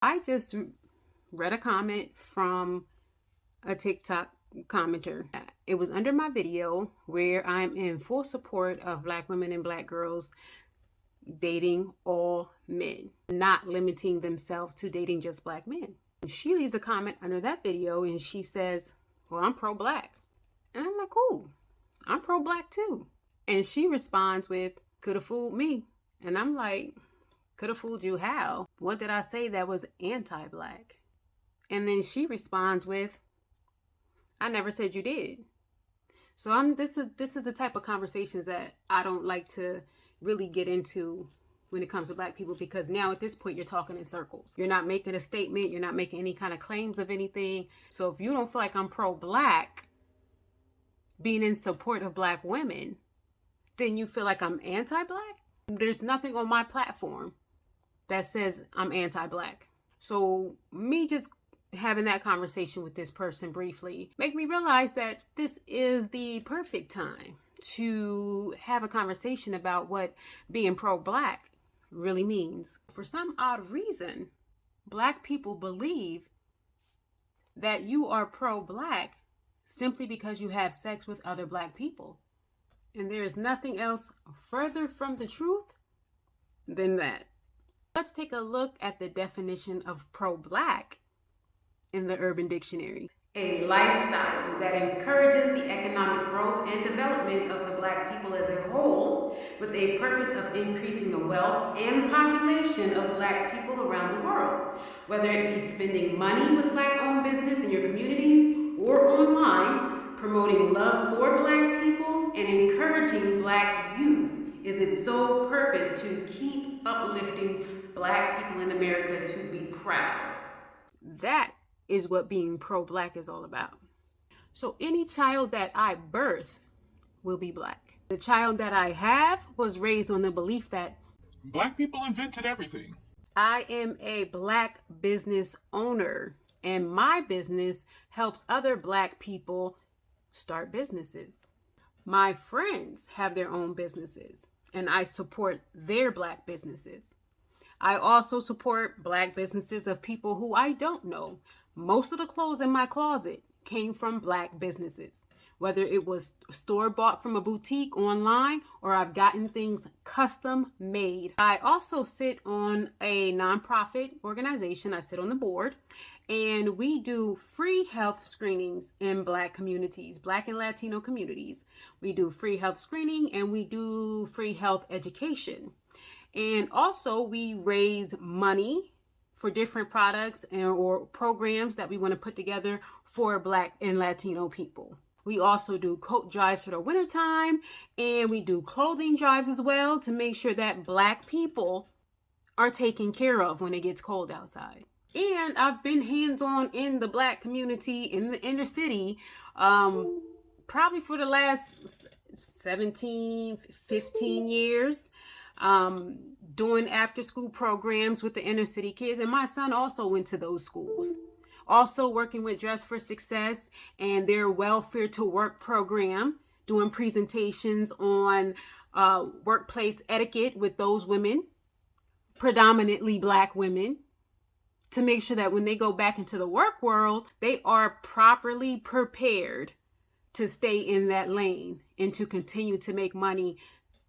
I just read a comment from a TikTok commenter. It was under my video where I'm in full support of Black women and Black girls dating all men, not limiting themselves to dating just Black men. She leaves a comment under that video and she says, well, I'm pro-Black. And I'm like, cool, I'm pro-Black too. And she responds with, could have fooled me. And I'm like, could have fooled you how? What did I say that was anti-Black? And then she responds with, I never said you did. So this is the type of conversations that I don't like to really get into when it comes to Black people, because now at this point you're talking in circles. You're not making a statement, you're not making any kind of claims of anything. So if you don't feel like I'm pro-Black, being in support of Black women, then you feel like I'm anti-Black? There's nothing on my platform that says I'm anti-Black. So me just having that conversation with this person briefly make me realize that this is the perfect time to have a conversation about what being pro-Black really means. For some odd reason, Black people believe that you are pro-Black simply because you have sex with other Black people. And there is nothing else further from the truth than that. Let's take a look at the definition of pro-Black in the Urban Dictionary. A lifestyle that encourages the economic growth and development of the Black people as a whole, with a purpose of increasing the wealth and population of Black people around the world, whether it be spending money with Black-owned business in your communities or online, promoting love for Black people and encouraging Black youth is its sole purpose to keep uplifting Black people in America to be proud. That is what being pro-Black is all about. So any child that I birth will be Black. The child that I have was raised on the belief that Black people invented everything. I am a Black business owner, and my business helps other Black people start businesses. My friends have their own businesses, and I support their Black businesses. I also support Black businesses of people who I don't know. Most of the clothes in my closet came from Black businesses, whether it was store-bought from a boutique online or I've gotten things custom made. I also sit on a nonprofit organization. I sit on the board, and we do free health screenings in Black communities, Black and Latino communities. We do free health screening and we do free health education. And also we raise money for different products or programs that we want to put together for Black and Latino people. We also do coat drives for the wintertime, and we do clothing drives as well to make sure that Black people are taken care of when it gets cold outside. And I've been hands-on in the Black community in the inner city probably for the last 17, 15 years. Doing after school programs with the inner city kids. And my son also went to those schools. Also working with Dress for Success and their Welfare to Work program, doing presentations on workplace etiquette with those women, predominantly Black women, to make sure that when they go back into the work world, they are properly prepared to stay in that lane and to continue to make money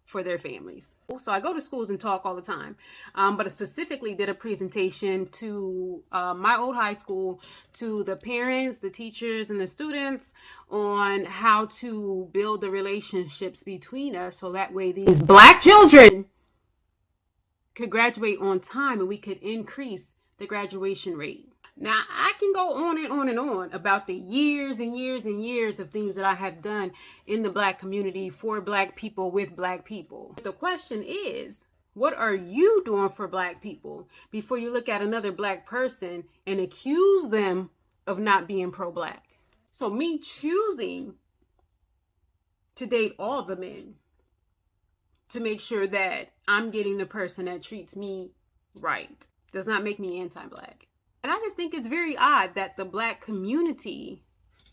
for their families. So I go to schools and talk all the time, but I specifically did a presentation to my old high school, to the parents, the teachers, and the students on how to build the relationships between us so that way these Black children could graduate on time and we could increase the graduation rate. Now, I can go on and on and on about the years and years and years of things that I have done in the Black community for Black people with Black people. The question is, what are you doing for Black people before you look at another Black person and accuse them of not being pro-Black? So me choosing to date all the men to make sure that I'm getting the person that treats me right does not make me anti-Black. And I just think it's very odd that the Black community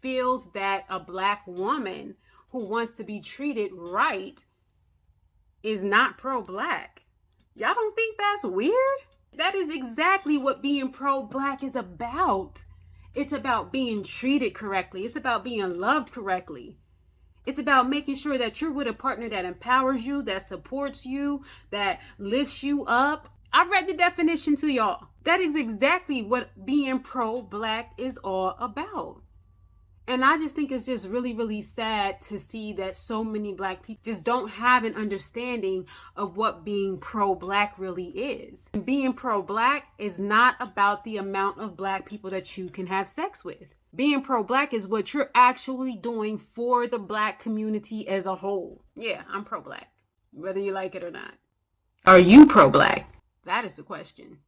feels that a Black woman who wants to be treated right is not pro-Black. Y'all don't think that's weird? That is exactly what being pro-black is about. It's about being treated correctly. It's about being loved correctly. It's about making sure that you're with a partner that empowers you, that supports you, that lifts you up. I read the definition to y'all. That is exactly what being pro-black is all about. And I just think it's just really, really sad to see that so many black people just don't have an understanding of what being pro-black really is. And being pro-black is not about the amount of black people that you can have sex with. Being pro-black is what you're actually doing for the black community as a whole. Yeah, I'm pro-black, whether you like it or not. Are you pro-black? That is the question.